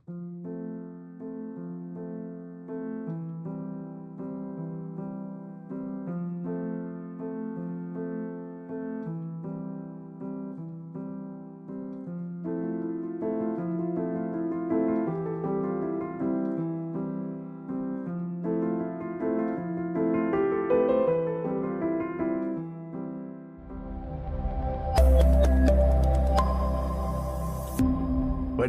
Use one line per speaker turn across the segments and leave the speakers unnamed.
Bueno,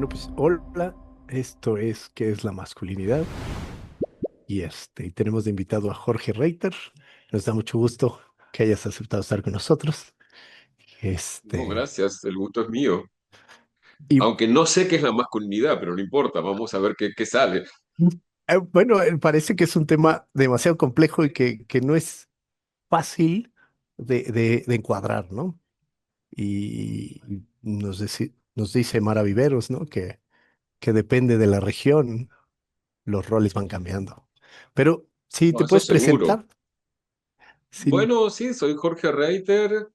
pues hola, esto es ¿Qué es la masculinidad? Y tenemos de invitado a Jorge Reiter. Nos da mucho gusto que hayas aceptado estar con nosotros.
No,
Este,
gracias, el gusto es mío.
y
Aunque no sé qué es la masculinidad, pero no importa, vamos a ver qué sale.
bueno, parece que es un tema demasiado complejo y que no es fácil de encuadrar, ¿no? Y nos dice Mara Viveros, ¿no? Que depende de la región, los roles van cambiando. Pero si
No,
te
eso
puedes
seguro.
presentar sin...
Bueno, sí, soy Jorge Reiter,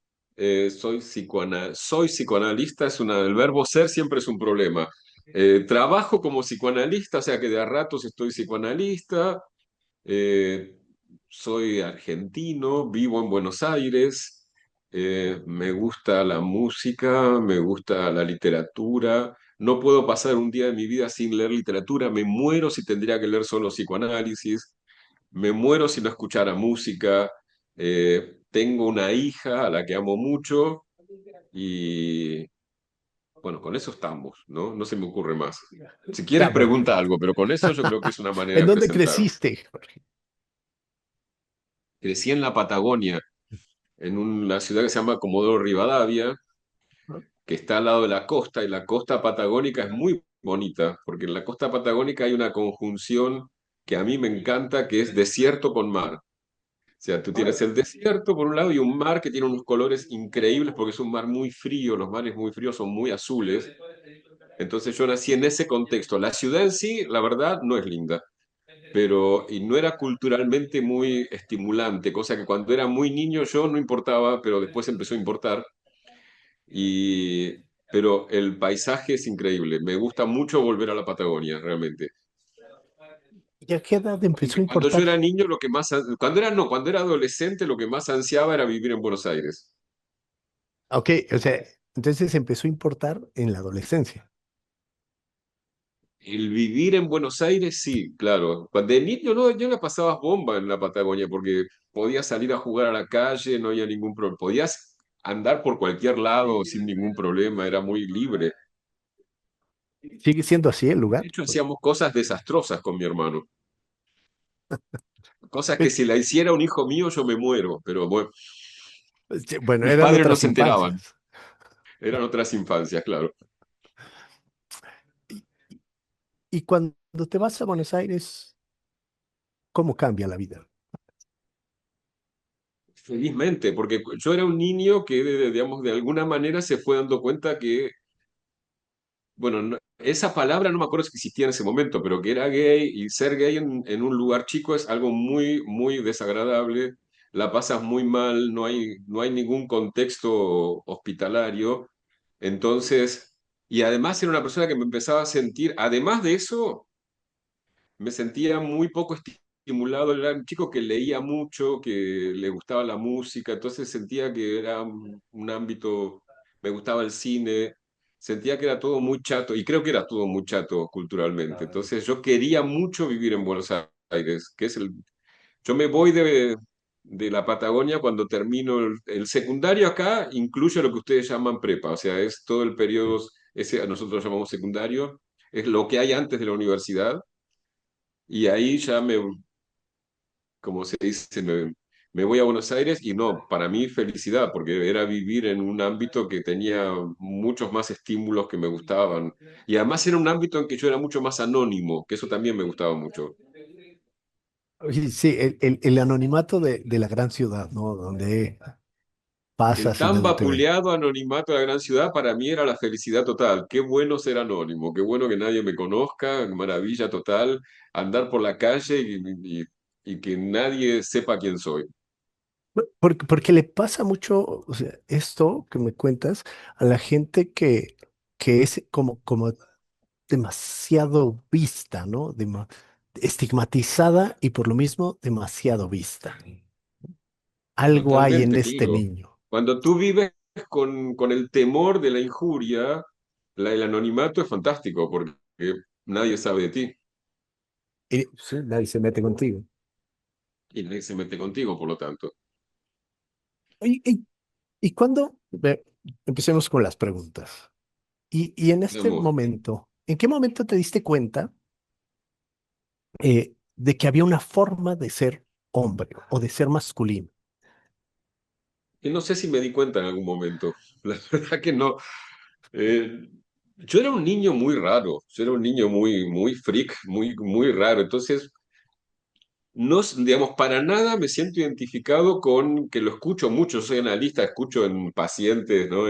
soy psicoanalista, el verbo ser siempre es un problema. Trabajo como psicoanalista, o sea que de a ratos estoy psicoanalista, eh, soy argentino, vivo en Buenos Aires, me gusta la música, me gusta la literatura. No puedo pasar un día de mi vida sin leer literatura, me muero si tendría que leer solo psicoanálisis, me muero si no escuchara música. Tengo una hija a la que amo mucho y bueno, con eso estamos, ¿no? No se me ocurre más. Si quieres
Ah, bueno.
pregunta algo, pero con eso yo creo que es una manera
¿En
de
dónde
presentarme.
creciste, Jorge?
Crecí en la Patagonia, en una ciudad que se llama Comodoro Rivadavia, que está al lado de la costa, y la costa patagónica es muy bonita, porque en la costa patagónica hay una conjunción que a mí me encanta, que es desierto con mar. O sea, tú tienes el desierto por un lado y un mar que tiene unos colores increíbles porque es un mar muy frío, los mares muy fríos son muy azules. Entonces yo nací en ese contexto. La ciudad en sí, la verdad, no es linda, pero y no era culturalmente muy estimulante, cosa que cuando era muy niño yo no importaba, pero después empezó a importar. Y, pero el paisaje es increíble. Me gusta mucho volver a la Patagonia, realmente.
¿Y a qué edad empezó a
Aunque cuando yo
importar?
era niño, cuando era, no, cuando era adolescente, lo que más ansiaba era vivir en Buenos Aires.
Ok, o sea, entonces empezó a importar en la adolescencia.
El vivir en Buenos Aires, sí, claro. Cuando de niño no, yo la pasabas bomba en la Patagonia porque podías salir a jugar a la calle, no había ningún problema. Podías andar por cualquier lado sin ningún problema, era muy libre.
¿Sigue siendo así el
De
lugar?
hecho, hacíamos cosas desastrosas con mi hermano. Cosas que
Pues,
si la hiciera un hijo mío, yo me muero. Pero bueno,
sí, bueno,
mis
eran
padres no
otras
se enteraban.
infancias.
Eran otras infancias, claro.
Y, y cuando te vas a Buenos Aires, ¿cómo cambia la vida?
Felizmente, porque yo era un niño que, digamos, de alguna manera se fue dando cuenta que bueno, esa palabra no me acuerdo si existía en ese momento, pero que era gay y ser gay en un lugar chico es algo muy, muy desagradable, la pasas muy mal, no hay ningún contexto hospitalario. Entonces, y además era una persona que me empezaba a sentir, además de eso, me sentía muy poco estimulado. Era un chico que leía mucho, que le gustaba la música, entonces sentía que era un ámbito, me gustaba el cine, sentía que era todo muy chato, y creo que era todo muy chato culturalmente. Entonces yo quería mucho vivir en Buenos Aires, yo me voy de la Patagonia cuando termino el secundario acá, incluye lo que ustedes llaman prepa, o sea, es todo el periodo, ese nosotros lo llamamos secundario, es lo que hay antes de la universidad. Y ahí ya como se dice, me voy a Buenos Aires y no, para mí felicidad, porque era vivir en un ámbito que tenía muchos más estímulos que me gustaban. Y además era un ámbito en que yo era mucho más anónimo, que eso también me gustaba mucho.
Oye, sí, el anonimato de la gran ciudad, ¿no? Donde
El
pasas y
tan
nadie te ve.
vapuleado anonimato de la gran ciudad para mí era la felicidad total. Qué bueno ser anónimo, qué bueno que nadie me conozca, maravilla total, andar por la calle y que nadie sepa quién soy.
Porque le pasa mucho, o sea, esto que me cuentas a la gente que es como demasiado vista, ¿no? Estigmatizada y por lo mismo demasiado vista. Algo hay en
Totalmente,
este
claro.
niño.
Cuando tú vives con el temor de la injuria, el anonimato es fantástico porque nadie sabe de ti
Y sí, nadie se mete contigo.
y nadie se mete contigo, por lo tanto.
Y, y, y cuando, empecemos con las preguntas. Y en este
Digamos,
momento, ¿en qué momento te diste cuenta de que había una forma de ser hombre o de ser masculino?
y no sé si me di cuenta en algún momento. La verdad que no. Eh, yo era un niño muy raro, yo era un niño muy freak, muy raro. Entonces, no, digamos, para nada me siento identificado con, que lo escucho mucho, soy analista, escucho en pacientes, ¿no?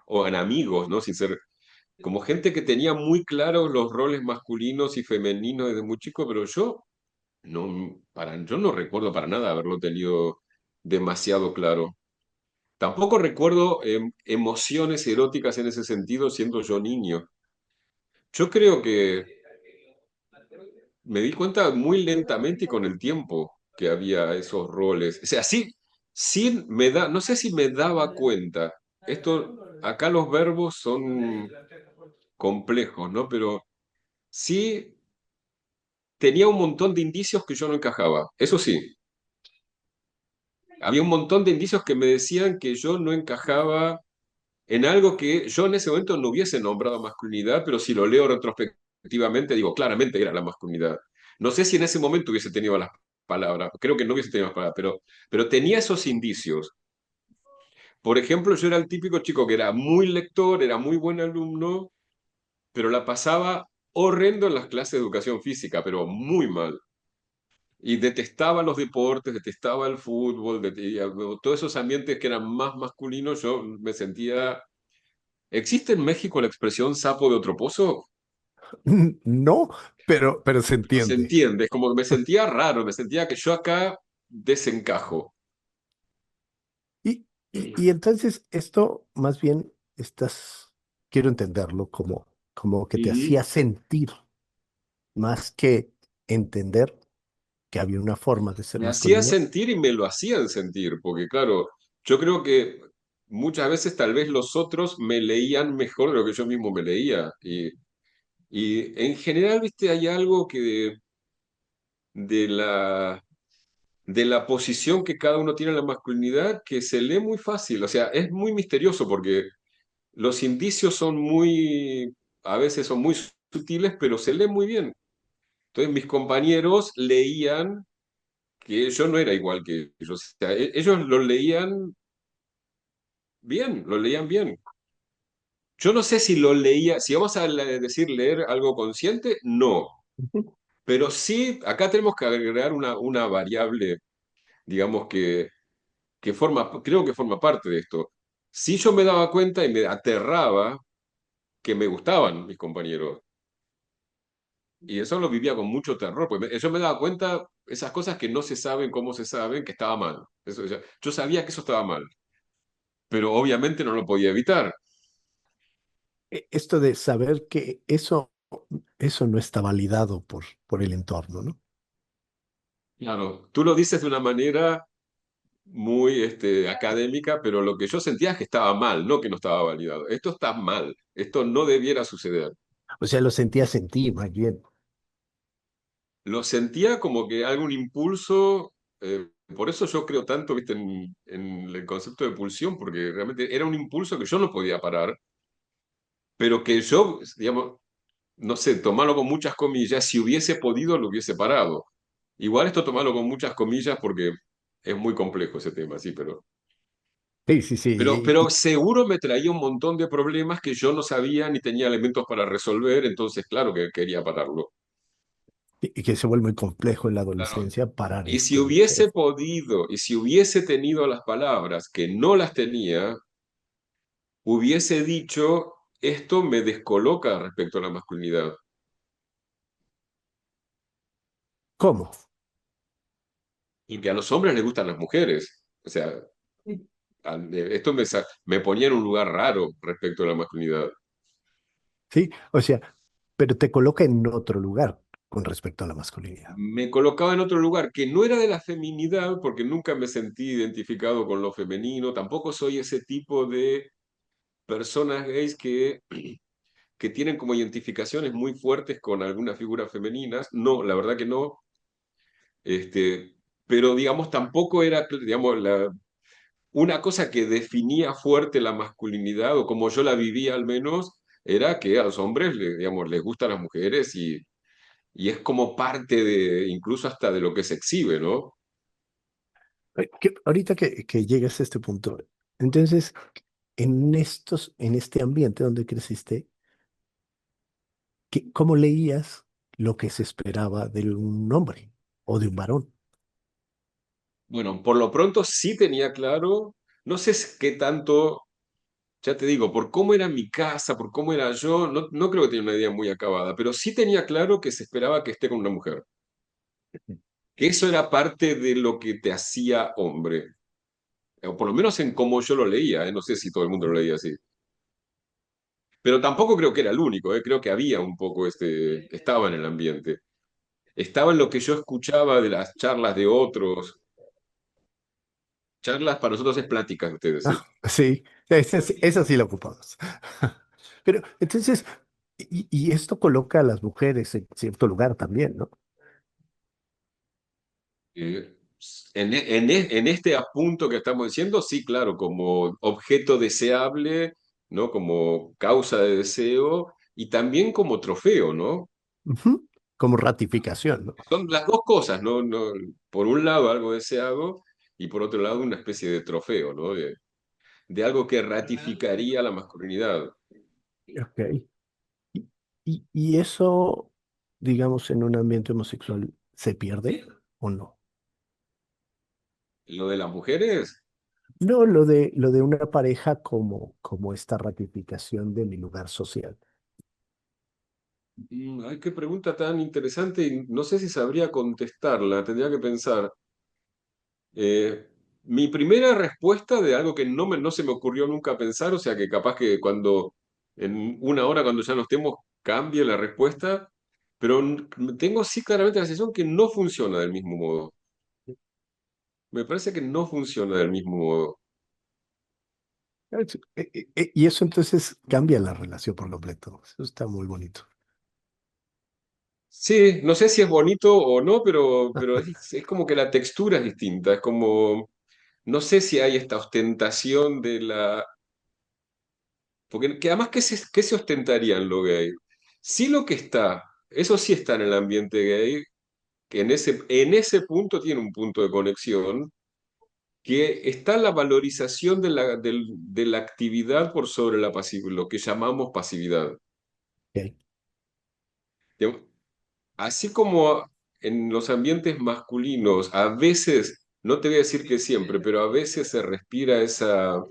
O en amigos, ¿no? Sin ser, como gente que tenía muy claros los roles masculinos y femeninos desde muy chico, pero yo no recuerdo para nada haberlo tenido demasiado claro. Tampoco recuerdo emociones eróticas en ese sentido siendo yo niño. Yo creo que me di cuenta muy lentamente y con el tiempo que había esos roles. O sea, sí no sé si me daba cuenta. Acá los verbos son complejos, ¿no? Pero sí tenía un montón de indicios que yo no encajaba. Eso sí, había un montón de indicios que me decían que yo no encajaba en algo que yo en ese momento no hubiese nombrado masculinidad, pero si lo leo retrospectivamente, digo, claramente era la masculinidad. No sé si en ese momento hubiese tenido las palabras, creo que no hubiese tenido las palabras, pero tenía esos indicios. Por ejemplo, yo era el típico chico que era muy lector, era muy buen alumno, pero la pasaba horrendo en las clases de educación física, pero muy mal. Y detestaba los deportes, detestaba el fútbol, todos esos ambientes que eran más masculinos, yo me sentía. ¿Existe en México la expresión sapo de otro pozo?
No, pero se
No se
entiende.
entiende, es como que me sentía raro, me sentía que yo acá desencajo.
Y entonces esto más bien quiero entenderlo como que te
Ujú.
hacía sentir más que entender que había una forma de ser
Me hacía
masculino.
sentir y me lo hacían sentir, porque claro, yo creo que muchas veces tal vez los otros me leían mejor de lo que yo mismo me leía. Y en general, viste, hay algo que de de la posición que cada uno tiene en la masculinidad que se lee muy fácil. O sea, es muy misterioso porque los indicios a veces son muy sutiles, pero se leen muy bien. Entonces mis compañeros leían que yo no era igual que ellos. O sea, ellos lo leían bien, lo leían bien. Yo no sé si lo leía, si vamos a decir leer algo consciente, no.
Ujú.
Pero sí, acá tenemos que agregar una variable, digamos creo que forma parte de esto. Si yo me daba cuenta y me aterraba que me gustaban mis compañeros. Y eso lo vivía con mucho terror, porque yo me daba cuenta esas cosas que no se saben cómo se saben, que estaba mal. Yo sabía que eso estaba mal, pero obviamente no lo podía evitar.
Esto de saber que eso no está validado por el entorno, ¿no?
Claro, tú lo dices de una manera muy académica, pero lo que yo sentía es que estaba mal, no que no estaba validado. Esto está mal, esto no debiera suceder.
O sea, lo sentías en ti, más bien.
Lo sentía como que algún impulso, por eso yo creo tanto, viste, en el concepto de pulsión, porque realmente era un impulso que yo no podía parar, pero que yo, digamos, no sé, tomarlo con muchas comillas, si hubiese podido lo hubiese parado. Igual esto tomarlo con muchas comillas porque es muy complejo ese tema, sí,
Sí, sí, sí.
pero seguro me traía un montón de problemas que yo no sabía ni tenía elementos para resolver, entonces claro que quería pararlo.
Y que se vuelve muy complejo en la
Claro.
adolescencia parar
Y si
esto.
hubiese podido, y si hubiese tenido las palabras que no las tenía, hubiese dicho, esto me descoloca respecto a la masculinidad.
¿Cómo?
Y que a los hombres les gustan las mujeres. O sea, esto me ponía en un lugar raro respecto a la masculinidad.
Sí, o sea, pero te coloca en otro lugar con respecto a la masculinidad.
Me colocaba en otro lugar que no era de la feminidad, porque nunca me sentí identificado con lo femenino, tampoco soy ese tipo de personas gays que tienen como identificaciones muy fuertes con algunas figuras femeninas. No, la verdad que no. Este, pero digamos, tampoco era, digamos, una cosa que definía fuerte la masculinidad, o como yo la vivía al menos, era que a los hombres, digamos, les gustan las mujeres y es como parte de, incluso hasta de lo que se exhibe, ¿no?
Ahorita que llegas a este punto, entonces, en este ambiente donde creciste, ¿cómo leías lo que se esperaba de un hombre o de un varón?
Bueno, por lo pronto sí tenía claro, no sé qué tanto, ya te digo, por cómo era mi casa, por cómo era yo, no, no creo que tenía una idea muy acabada, pero sí tenía claro que se esperaba que esté con una mujer, que eso era parte de lo que te hacía hombre, o por lo menos en cómo yo lo leía, ¿eh? No sé si todo el mundo lo leía así. Pero tampoco creo que era el único, ¿eh? Creo que había un poco estaba en el ambiente. Estaba en lo que yo escuchaba de las charlas de otros. Charlas para nosotros es pláticas, ustedes, sí.
Sí, esa sí la ocupamos. Pero entonces, y esto coloca a las mujeres en cierto lugar también, ¿no?
Eh, en este apunto que estamos diciendo, sí, claro, como objeto deseable, ¿no? Como causa de deseo y también como trofeo, ¿no?
Ujú. Como ratificación, ¿no?
Son las dos cosas, ¿no? No, por un lado algo deseado y por otro lado una especie de trofeo, ¿no? De algo que ratificaría la masculinidad.
Ok. Y eso, digamos, en un ambiente homosexual, ¿se pierde o no?
Lo de las mujeres,
No, lo de una pareja como esta ratificación de mi lugar social.
ay, qué pregunta tan interesante y no sé si sabría contestarla, tendría que pensar. Eh, Mi primera respuesta de algo que no se me ocurrió nunca pensar, o sea que capaz que cuando, en una hora cuando ya no estemos, cambie la respuesta, pero tengo sí claramente la sensación que no funciona del mismo modo. Me parece que no funciona del mismo modo.
Y eso entonces cambia la relación por completo. Eso está muy bonito.
Sí, no sé si es bonito o no, pero es como que la textura es distinta, es como, no sé si hay esta ostentación de la. Porque que además, qué se ostentaría en lo gay? Sí lo que está, eso sí está en el ambiente gay, que en ese punto tiene un punto de conexión, que está la valorización de la actividad por sobre lo que llamamos pasividad.
Ok.
Digamos, así como en los ambientes masculinos, a veces, no te voy a decir que siempre, pero a veces se respira esa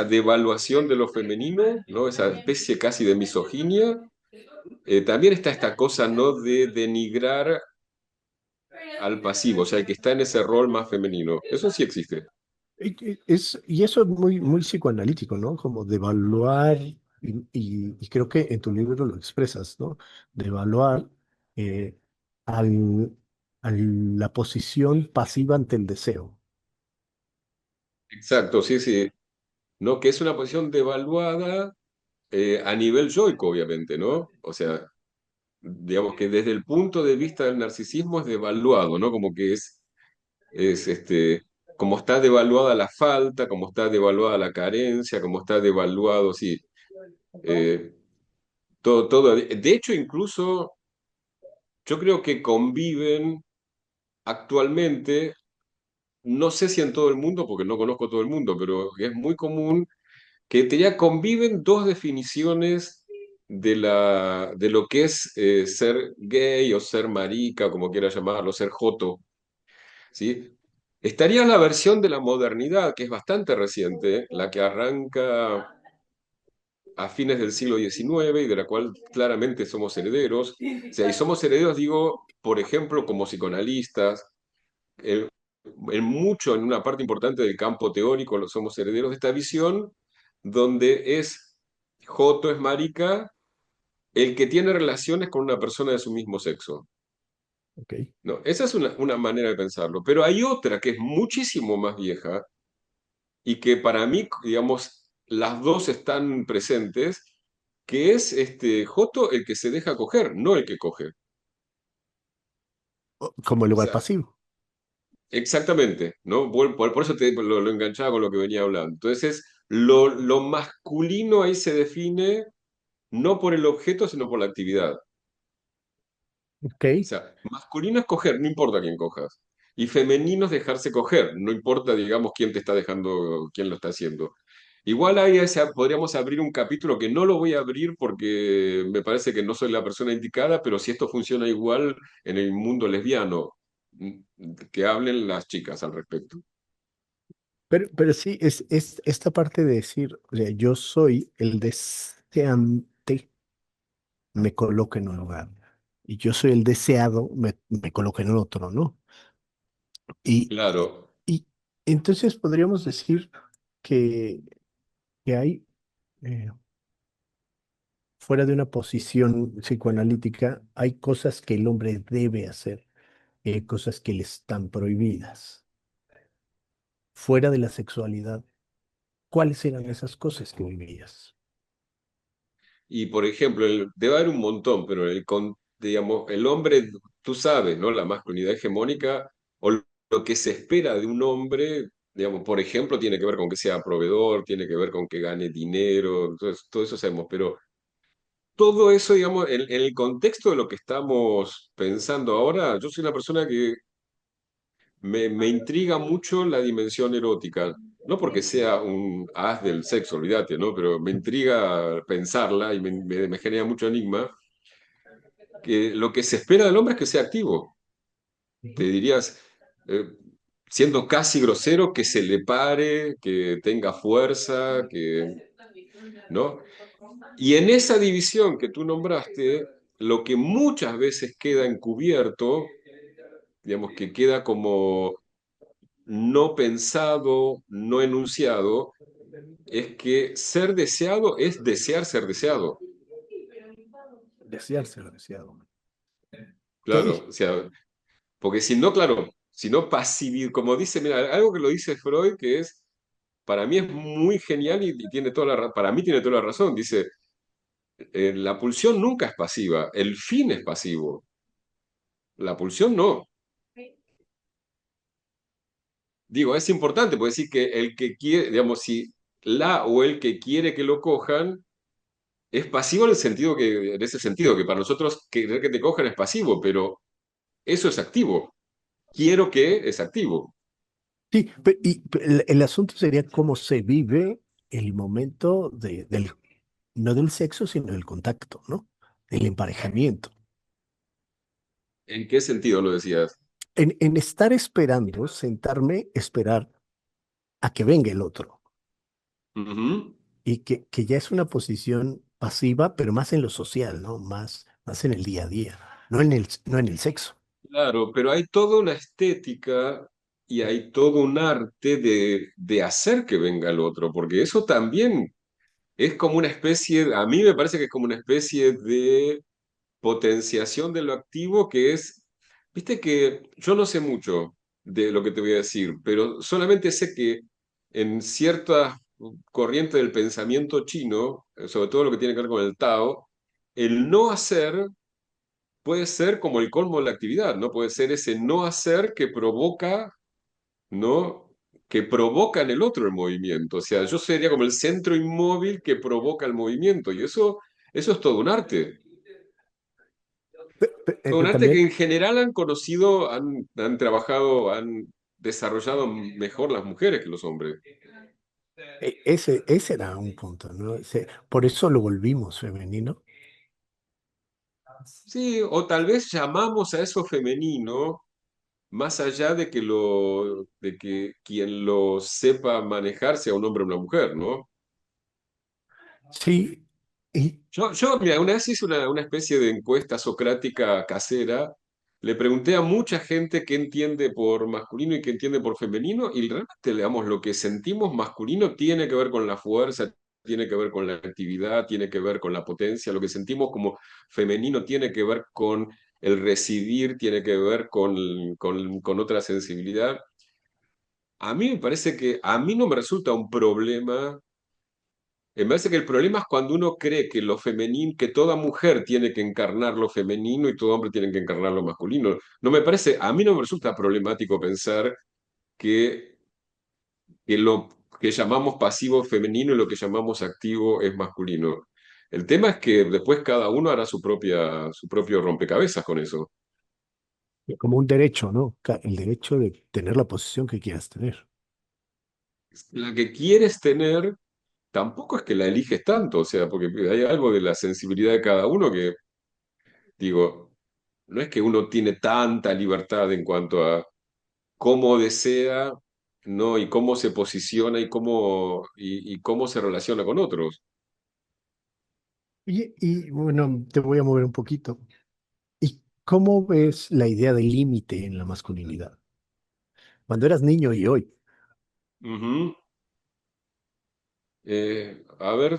devaluación de lo femenino, ¿no? Esa especie casi de misoginia. También está esta cosa, ¿no? De denigrar al pasivo, o sea, el que está en ese rol más femenino. Eso sí existe.
Y eso es muy, muy psicoanalítico, ¿no? Como de evaluar, y creo que en tu libro lo expresas, ¿no? De evaluar eh, al, a la posición pasiva ante el deseo.
Exacto, sí, sí. ¿No? Que es una posición devaluada a nivel yoico, obviamente, ¿no? O sea, digamos que desde el punto de vista del narcisismo es devaluado, ¿no? Como que como está devaluada la falta, como está devaluada la carencia, como está devaluado, sí, eh, todo, todo. De hecho, incluso yo creo que conviven actualmente, no sé si en todo el mundo, porque no conozco todo el mundo, pero es muy común que ya conviven dos definiciones de lo que es ser gay o ser marica, como quiera llamarlo, ser joto, ¿sí? Estaría la versión de la modernidad, que es bastante reciente, la que arranca a fines del siglo XIX y de la cual claramente somos herederos. O sea, y somos herederos, digo, por ejemplo, como psicoanalistas, eh, en una parte importante del campo teórico, somos herederos de esta visión donde Joto es marica el que tiene relaciones con una persona de su mismo sexo.
Ok.
No, esa es una manera de pensarlo. Pero hay otra que es muchísimo más vieja y que para mí, digamos, las dos están presentes, que es Joto el que se deja coger, no el que coge.
Como el
O
lugar
sea,
pasivo.
exactamente, ¿no? Por eso lo enganchaba con lo que venía hablando. Entonces, lo masculino ahí se define no por el objeto, sino por la actividad.
Ok.
O sea, masculino es coger, no importa quién cojas. Y femenino es dejarse coger, no importa, digamos, quién te está dejando, quién lo está haciendo. Igual ahí podríamos abrir un capítulo que no lo voy a abrir porque me parece que no soy la persona indicada, pero si esto funciona igual en el mundo lesbiano, que hablen las chicas al respecto.
Pero sí, es esta parte de decir, o sea, yo soy el deseante, me coloca en un lugar. Y yo soy el deseado, me coloca en otro, ¿no? Y,
Claro,
y entonces podríamos decir que, que hay, eh, fuera de una posición psicoanalítica, hay cosas que el hombre debe hacer y hay cosas que le están prohibidas. Fuera de la sexualidad, ¿cuáles eran esas cosas que vivías?
y por ejemplo, debe haber un montón, pero digamos, el hombre, tú sabes, ¿no? La masculinidad hegemónica o lo que se espera de un hombre, digamos, por ejemplo, tiene que ver con que sea proveedor, tiene que ver con que gane dinero, entonces, todo eso sabemos, pero todo eso, digamos, en el contexto de lo que estamos pensando ahora, yo soy una persona que me intriga mucho la dimensión erótica. No porque sea un as del sexo, olvídate, ¿no? Pero me intriga pensarla y me genera mucho enigma que lo que se espera del hombre es que sea activo. Te
Ujú.
dirías, eh, siendo casi grosero, que se le pare, que tenga fuerza, ¿no? Y en esa división que tú nombraste, lo que muchas veces queda encubierto, digamos que queda como no pensado, no enunciado, es que ser deseado es desear ser deseado.
Desear ser deseado.
Claro,
Ok.
o sea, porque si no, claro, si no pasividad, como dice, mira, algo que lo dice Freud, que es, para mí es muy genial y tiene toda para mí tiene toda la razón, dice, la pulsión nunca es pasiva, el fin es pasivo, la pulsión no. Digo, es importante, puede decir que el que quiere, digamos, si la o el que quiere que lo cojan, es pasivo en el sentido que, en ese sentido, que para nosotros querer que te cojan es pasivo, pero eso es activo. Quiero que es activo.
Sí, el asunto sería cómo se vive el momento no del sexo, sino del contacto, ¿no? El emparejamiento.
¿En qué sentido lo decías?
En estar esperando, sentarme, esperar a que venga el otro.
Ujú.
Y que ya es una posición pasiva, pero más en lo social, ¿no? Más en el día a día, no en el sexo.
Claro, pero hay toda una estética y hay todo un arte de hacer que venga el otro, porque eso también es como una especie, a mí me parece que es como una especie de potenciación de lo activo que es, viste que yo no sé mucho de lo que te voy a decir, pero solamente sé que en ciertas corrientes del pensamiento chino, sobre todo lo que tiene que ver con el Tao, el no hacer puede ser como el colmo de la actividad, ¿no? Puede ser ese no hacer que provoca, ¿no? Que provoca en el otro el movimiento. O sea, yo sería como el centro inmóvil que provoca el movimiento, y eso es todo un arte. Un arte que
También
en general han conocido, han trabajado, han desarrollado mejor las mujeres que los hombres.
ese era un punto, ¿no? Por eso lo volvimos femenino.
Sí, o tal vez llamamos a eso femenino, más allá de que quien lo sepa manejar sea un hombre o una mujer, ¿no?
Sí, y
Mira, una vez hice una especie de encuesta socrática casera. Le pregunté a mucha gente qué entiende por masculino y qué entiende por femenino, y realmente, digamos, lo que sentimos masculino tiene que ver con la fuerza, tiene que ver con la actividad, tiene que ver con la potencia, lo que sentimos como femenino tiene que ver con el recibir, tiene que ver con otra sensibilidad. A mí me parece que a mí no me resulta un problema. Me parece que el problema es cuando uno cree que lo femenino, que toda mujer tiene que encarnar lo femenino y todo hombre tiene que encarnar lo masculino. No me parece, a mí no me resulta problemático pensar que, que lo que llamamos pasivo es femenino y lo que llamamos activo es masculino. El tema es que después cada uno hará su propio rompecabezas con eso.
Como un derecho, ¿no? El derecho de tener la posición que quieras tener.
La que quieres tener tampoco es que la eliges tanto, o sea, porque hay algo de la sensibilidad de cada uno que, digo, no es que uno tiene tanta libertad en cuanto a cómo desea, ¿no? Y cómo se posiciona y cómo se relaciona con otros.
Y bueno, te voy a mover un poquito. ¿Y cómo ves la idea del límite en la masculinidad? Cuando eras niño y hoy.
Ujú. A ver,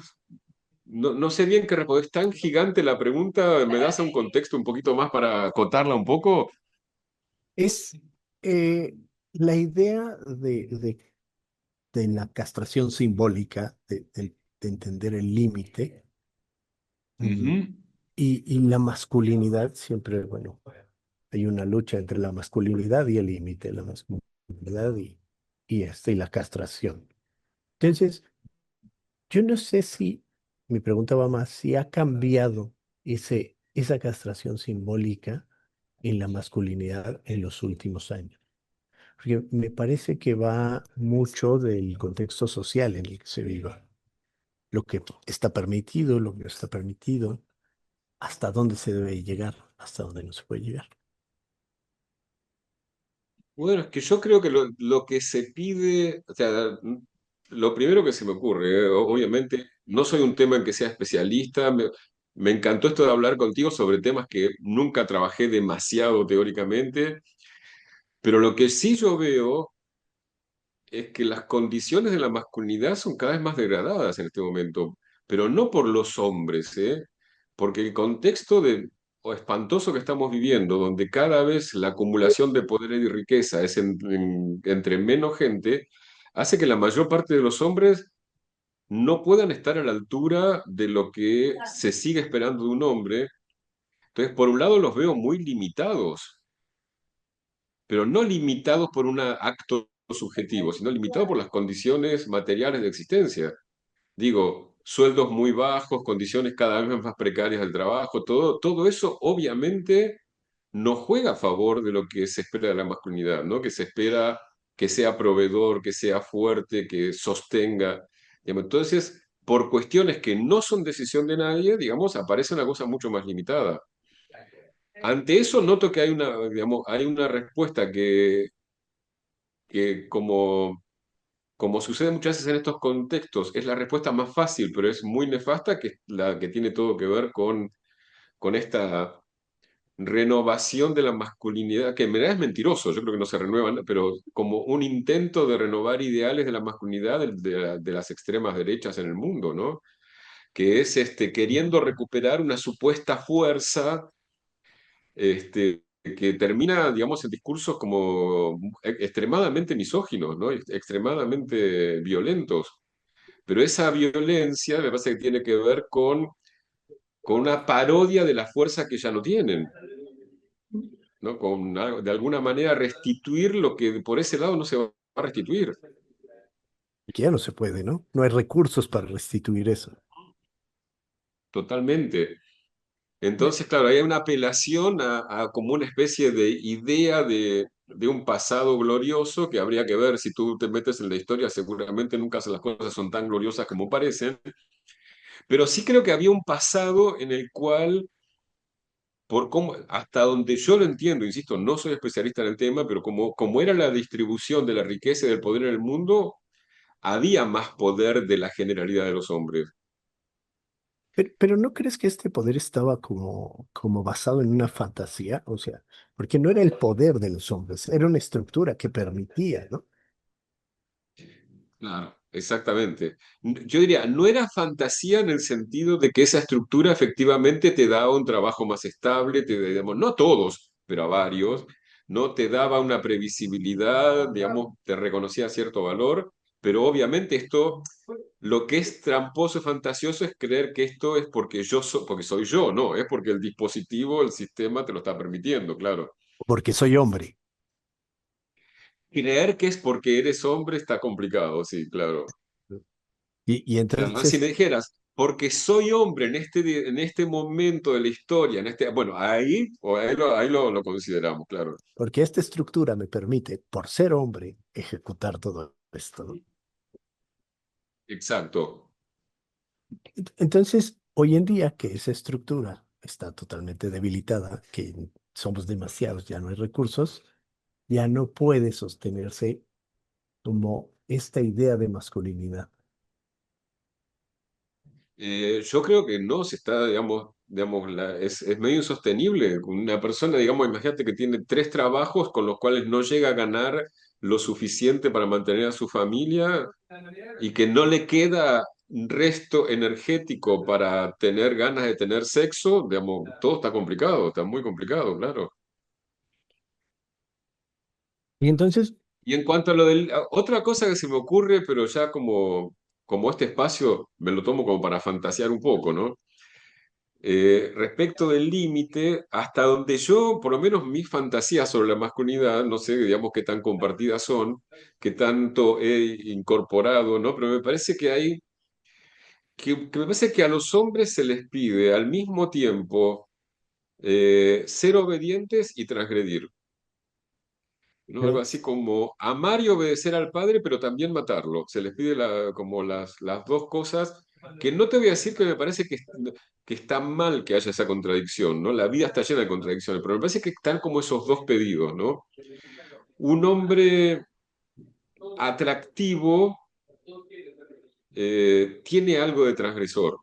no sé bien qué responder. Es tan gigante la pregunta, ¿me das un contexto un poquito más para acotarla un poco?
Es eh, la idea de la castración simbólica, de entender el límite, mm,
Ujú.
y la masculinidad, siempre, bueno, hay una lucha entre la masculinidad y el límite, la masculinidad y la castración. Entonces, yo no sé si, mi pregunta va más, si ha cambiado esa castración simbólica en la masculinidad en los últimos años. Porque me parece que va mucho del contexto social en el que se viva. Lo que está permitido, lo que no está permitido, hasta dónde se debe llegar, hasta dónde no se puede llegar.
Bueno, es que yo creo que lo que se pide, o sea, lo primero que se me ocurre, obviamente, no soy un tema en que sea especialista, me encantó esto de hablar contigo sobre temas que nunca trabajé demasiado teóricamente, pero lo que sí yo veo es que las condiciones de la masculinidad son cada vez más degradadas en este momento, pero no por los hombres, ¿eh? Porque el contexto o espantoso que estamos viviendo, donde cada vez la acumulación de poder y riqueza es entre menos gente, hace que la mayor parte de los hombres no puedan estar a la altura de lo que se sigue esperando de un hombre. Entonces, por un lado, los veo muy limitados, pero no limitados por un acto subjetivo, sino limitados por las condiciones materiales de existencia. Digo, sueldos muy bajos, condiciones cada vez más precarias del trabajo, todo eso obviamente no juega a favor de lo que se espera de la masculinidad, ¿no? Que se espera que sea proveedor, que sea fuerte, que sostenga. Digamos, entonces, por cuestiones que no son decisión de nadie, digamos, aparece una cosa mucho más limitada. Ante eso noto que hay digamos, hay una respuesta que como sucede muchas veces en estos contextos, es la respuesta más fácil, pero es muy nefasta, que es la que tiene todo que ver con esta renovación de la masculinidad, que en verdad es mentiroso, yo creo que no se renuevan, pero como un intento de renovar ideales de la masculinidad de las extremas derechas en el mundo, ¿no? Que es queriendo recuperar una supuesta fuerza que termina, digamos, en discursos como extremadamente misóginos, ¿no? Extremadamente violentos. Pero esa violencia me parece que tiene que ver con una parodia de la fuerza que ya no tienen, ¿no? De alguna manera restituir lo que por ese lado no se va a restituir
Que ya no se puede, ¿no? No hay recursos para restituir eso.
totalmente. Entonces, claro, hay una apelación a como una especie de idea de un pasado glorioso que habría que ver si tú te metes en la historia, seguramente nunca las cosas son tan gloriosas como parecen, pero sí creo que había un pasado en el cual por cómo, hasta donde yo lo entiendo, insisto, no soy especialista en el tema, pero como era la distribución de la riqueza y del poder en el mundo, había más poder de la generalidad de los hombres.
Pero ¿no crees que este poder estaba como basado en una fantasía? O sea, porque no era el poder de los hombres, era una estructura que permitía, ¿no?
Claro. exactamente. Yo diría, no era fantasía en el sentido de que esa estructura efectivamente te daba un trabajo más estable, digamos, no a todos, pero a varios, no te daba una previsibilidad, digamos, te reconocía cierto valor, pero obviamente esto, lo que es tramposo, fantasioso es creer que esto es porque porque soy yo, no, es porque el dispositivo, el sistema te lo está permitiendo, claro.
porque soy hombre.
Creer que es porque eres hombre está complicado, sí, claro.
Y
Además, si me
entonces,
dijeras, porque soy hombre en este momento de la historia, bueno, lo consideramos, claro.
porque esta estructura me permite, por ser hombre, ejecutar todo esto, ¿no?
Exacto.
Entonces, hoy en día que esa estructura está totalmente debilitada, que somos demasiados, ya no hay recursos, ya no puede sostenerse como esta idea de masculinidad.
Yo creo que no, se está, digamos, es medio insostenible. Una persona, digamos, imagínate que tiene tres trabajos con los cuales no llega a ganar lo suficiente para mantener a su familia y que no le queda resto energético para tener ganas de tener sexo, digamos, todo está complicado, está muy complicado, claro.
Y entonces,
Y en cuanto a otra cosa que se me ocurre, pero ya como este espacio me lo tomo como para fantasear un poco, ¿no? Respecto del límite, hasta donde yo, por lo menos mis fantasías sobre la masculinidad, no sé, digamos, qué tan compartidas son, qué tanto he incorporado, ¿no? Pero me parece que me parece que a los hombres se les pide al mismo tiempo ser obedientes y transgredir, ¿no? Algo
eh,
así como amar y obedecer al padre, pero también matarlo. Se les pide como las dos cosas, que no te voy a decir que me parece que está mal que haya esa contradicción, ¿no? La vida está llena de contradicciones, pero me parece que están como esos dos pedidos, ¿no? Un hombre atractivo tiene algo de transgresor,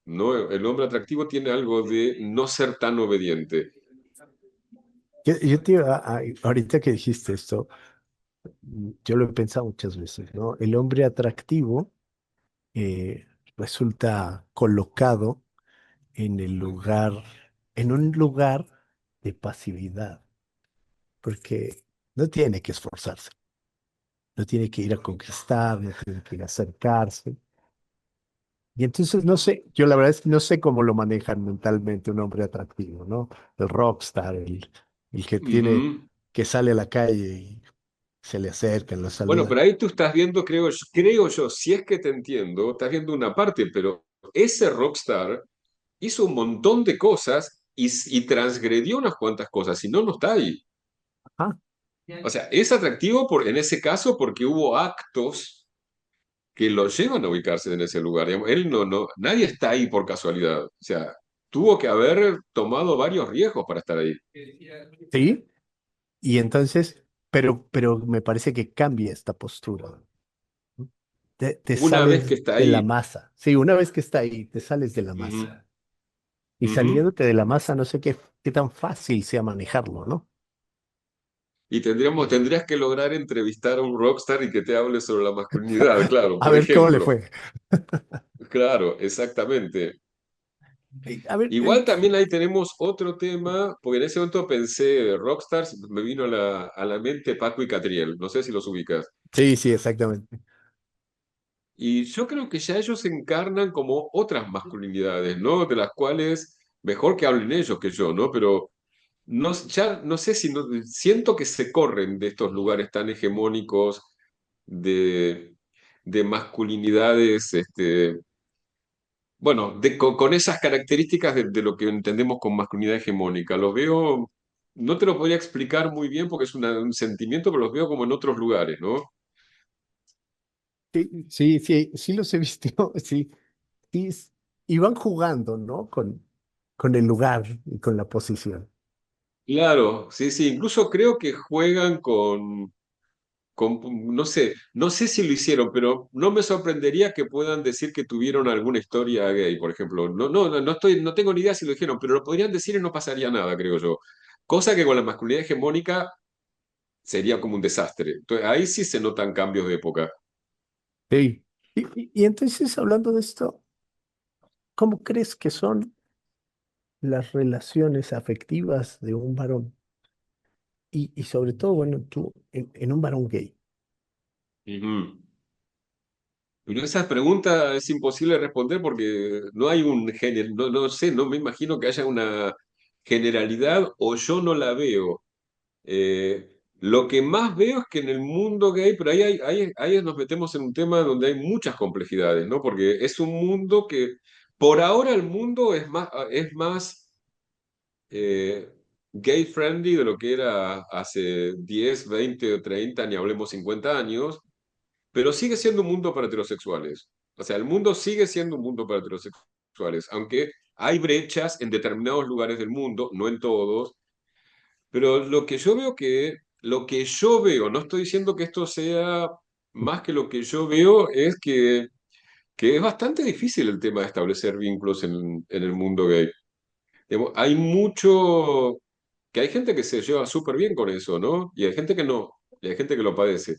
¿no? El hombre atractivo tiene algo de no ser tan obediente.
yo ahorita que dijiste esto, yo lo he pensado muchas veces, ¿no? El hombre atractivo resulta colocado en el lugar, en un lugar de pasividad, porque no tiene que esforzarse, no tiene que ir a conquistar, no tiene que ir a acercarse. Y entonces no sé, yo la verdad es que no sé cómo lo manejan mentalmente un hombre atractivo, ¿no? El rockstar, el que tiene,
Ujú.
que sale a la calle y se le acercan, lo
Bueno,
saludan.
pero ahí tú estás viendo, creo yo, si es que te entiendo, estás viendo una parte, pero ese rockstar hizo un montón de cosas y transgredió unas cuantas cosas, si no, no está ahí.
Ajá,
O sea, es atractivo en ese caso porque hubo actos que lo llevan a ubicarse en ese lugar. Digamos, él nadie está ahí por casualidad. O sea, tuvo que haber tomado varios riesgos para estar ahí.
sí, y entonces, pero me parece que cambia esta postura. Te
Una vez que
sales
está
de la
ahí,
masa. Sí, una vez que está ahí, te sales de la
ujú,
masa. Y
ujú.
saliéndote de la masa, no sé qué tan fácil sea manejarlo, ¿no?
Y tendrías que lograr entrevistar a un rockstar y que te hable sobre la masculinidad, claro,
A
por
ver cómo le
ejemplo.
fue.
Claro, exactamente.
A ver,
Igual también ahí tenemos otro tema, porque en ese momento pensé rockstars, me vino a la mente Paco y Catriel, no sé si los ubicas.
sí, sí, exactamente.
Y yo creo que ya ellos encarnan como otras masculinidades, ¿no? De las cuales mejor que hablen ellos que yo, ¿no? Pero ya no sé si siento que se corren de estos lugares tan hegemónicos de, de masculinidades, bueno, con esas características de lo que entendemos con masculinidad hegemónica. Los veo, no te lo podría explicar muy bien porque es un sentimiento, pero los veo como en otros lugares, ¿no?
Sí, sí, sí, sí los he visto, sí, sí, y van jugando, ¿no? Con el lugar y con la posición.
Claro, sí, sí, incluso creo que juegan no sé si lo hicieron, pero no me sorprendería que puedan decir que tuvieron alguna historia gay, por ejemplo. No tengo ni idea si lo dijeron, pero lo podrían decir y no pasaría nada, creo yo. Cosa que con la masculinidad hegemónica sería como un desastre. Entonces, ahí sí se notan cambios de época.
Sí, Y entonces, hablando de esto, ¿cómo crees que son las relaciones afectivas de un varón? Y sobre todo, bueno, tú, en un varón gay.
Ujú. Pero esa pregunta es imposible responder porque no hay un género, no, no sé, no me imagino que haya una generalidad o yo no la veo. Lo que más veo es que en el mundo gay, pero ahí nos metemos en un tema donde hay muchas complejidades, ¿no? Porque es un mundo que, por ahora el mundo es más gay friendly de lo que era hace 10 20 o 30 ni hablemos 50 años, pero sigue siendo un mundo para heterosexuales. O sea, el mundo sigue siendo un mundo para heterosexuales, aunque hay brechas en determinados lugares del mundo, no en todos, pero lo que yo veo, no estoy diciendo que esto sea más que lo que yo veo, es que es bastante difícil el tema de establecer vínculos en el mundo gay. Digamos, que hay gente que se lleva súper bien con eso, ¿no? Y hay gente que no, y hay gente que lo padece.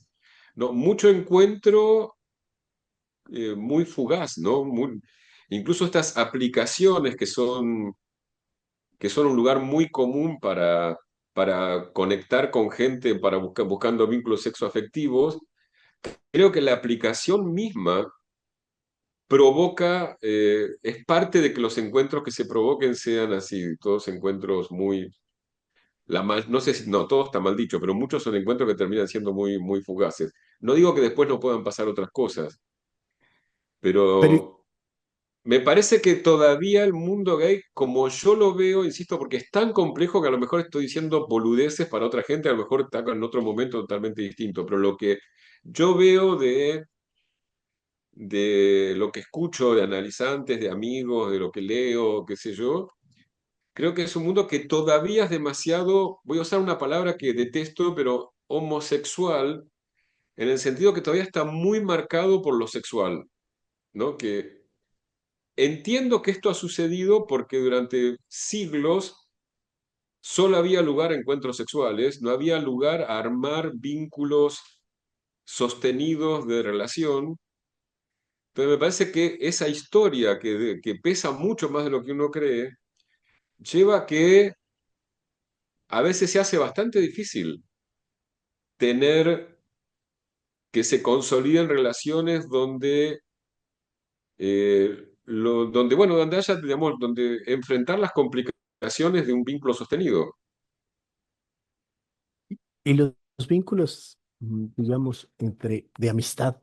No, mucho encuentro muy fugaz, ¿no? Incluso estas aplicaciones que son un lugar muy común para conectar con gente, buscando vínculos sexoafectivos, creo que la aplicación misma es parte de que los encuentros que se provoquen sean así, todos encuentros no sé si, no, todo está mal dicho, pero muchos son encuentros que terminan siendo muy, muy fugaces. No digo que después no puedan pasar otras cosas,
Pero,
pero me parece que todavía el mundo gay, como yo lo veo, insisto, porque es tan complejo que a lo mejor estoy diciendo boludeces para otra gente, a lo mejor está en otro momento totalmente distinto, pero lo que yo veo de lo que escucho de analizantes, de amigos, de lo que leo, qué sé yo, creo que es un mundo que todavía es demasiado, voy a usar una palabra que detesto, pero homosexual, en el sentido que todavía está muy marcado por lo sexual, ¿no? Que entiendo que esto ha sucedido porque durante siglos solo había lugar a encuentros sexuales, no había lugar a armar vínculos sostenidos de relación. Entonces me parece que esa historia que pesa mucho más de lo que uno cree, lleva a que a veces se hace bastante difícil tener que se consoliden relaciones donde haya, digamos, donde enfrentar las complicaciones de un vínculo sostenido.
y los vínculos, digamos, de amistad,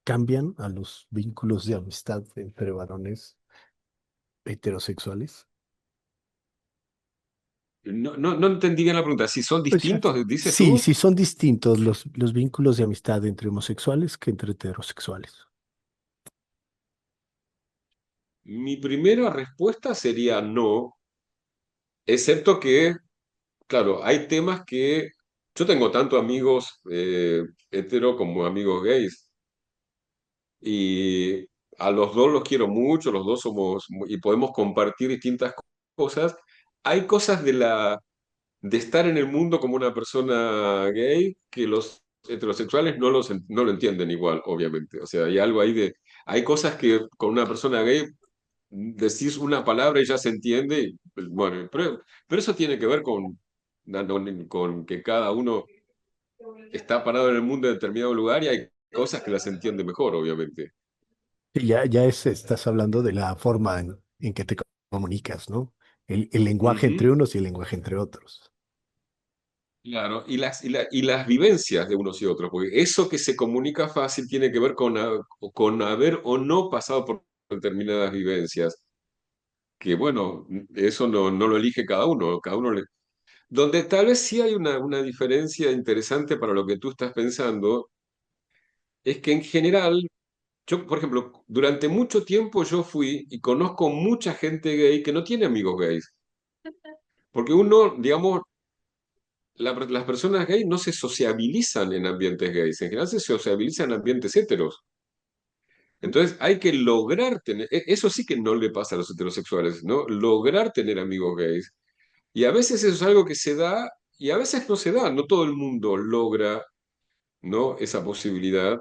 cambian a los vínculos de amistad entre varones heterosexuales.
No, no, no entendí bien la pregunta. Si son
O sea,
distintos, dices
sí,
tú.
sí son distintos los vínculos de amistad entre homosexuales que entre heterosexuales.
Mi primera respuesta sería no, excepto que, claro, hay temas que yo tengo tanto amigos hetero como amigos gays y a los dos los quiero mucho, los dos y podemos compartir distintas cosas. Hay cosas de estar en el mundo como una persona gay que los heterosexuales no lo entienden igual, obviamente. O sea, hay algo ahí hay cosas que con una persona gay decís una palabra y ya se entiende. Y, pues, bueno, pero eso tiene que ver con que cada uno está parado en el mundo en determinado lugar y hay cosas que las entiende mejor, obviamente.
Y estás hablando de la forma en que te comunicas, ¿no? El lenguaje entre
Ujú.
unos y el lenguaje entre otros.
Claro, y las vivencias de unos y otros, porque eso que se comunica fácil tiene que ver con haber o no pasado por determinadas vivencias, que bueno, eso no lo elige cada uno donde tal vez sí hay una diferencia interesante para lo que tú estás pensando, es que en general, yo, por ejemplo, durante mucho tiempo yo fui y conozco mucha gente gay que no tiene amigos gays, porque uno, digamos, las personas gays no se sociabilizan en ambientes gays, en general se sociabilizan en ambientes heteros. Entonces hay que lograr tener, eso sí que no le pasa a los heterosexuales, ¿no? Lograr tener amigos gays. Y a veces eso es algo que se da y a veces no se da, no todo el mundo logra, ¿no? Esa posibilidad.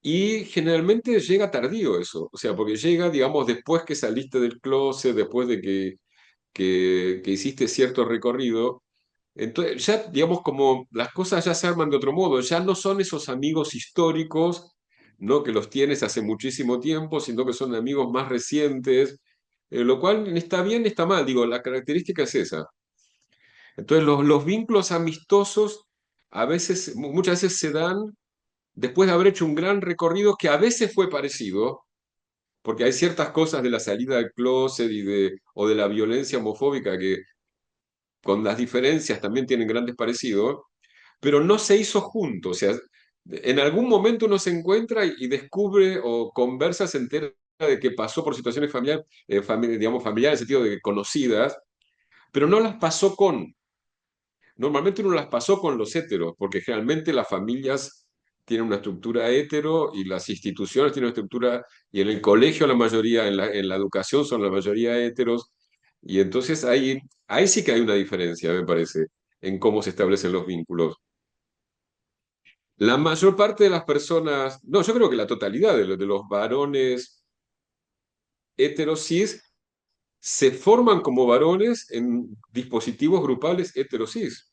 Y generalmente llega tardío eso, o sea, porque llega, digamos, después que saliste del closet, después de que hiciste cierto recorrido. Entonces, ya, digamos, como las cosas ya se arman de otro modo, ya no son esos amigos históricos, ¿no? Que los tienes hace muchísimo tiempo, sino que son amigos más recientes, lo cual ni está bien ni está mal, digo, la característica es esa. Entonces, los vínculos amistosos a veces, muchas veces se dan después de haber hecho un gran recorrido que a veces fue parecido, porque hay ciertas cosas de la salida del closet o de la violencia homofóbica que con las diferencias también tienen grandes parecidos, pero no se hizo junto. O sea, en algún momento uno se encuentra y descubre o conversa, se entera de que pasó por situaciones familiares, digamos, familiares en el sentido de conocidas, pero no las pasó con. Normalmente uno las pasó con los héteros, porque generalmente las familias tienen una estructura hetero y las instituciones tienen una estructura, y en el colegio la mayoría, en la educación son la mayoría heteros, y entonces ahí sí que hay una diferencia, me parece, en cómo se establecen los vínculos. La mayor parte de las personas, no, yo creo que la totalidad de los varones heteros cis se forman como varones en dispositivos grupales heterosis.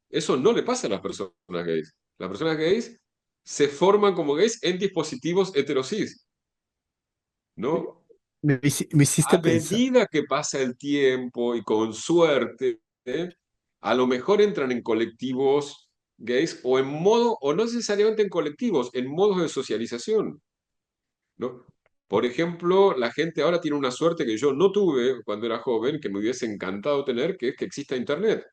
Eso no le pasa a las personas gays. Las personas gays se forman como gays en dispositivos heterosis, ¿no?
Me hiciste
A
pensar.
medida que pasa el tiempo y con suerte, a lo mejor entran en colectivos gays o en modo, o no necesariamente en colectivos, en modos de socialización, ¿no? Por ejemplo, la gente ahora tiene una suerte que yo no tuve cuando era joven, que me hubiese encantado tener, que es que exista Internet.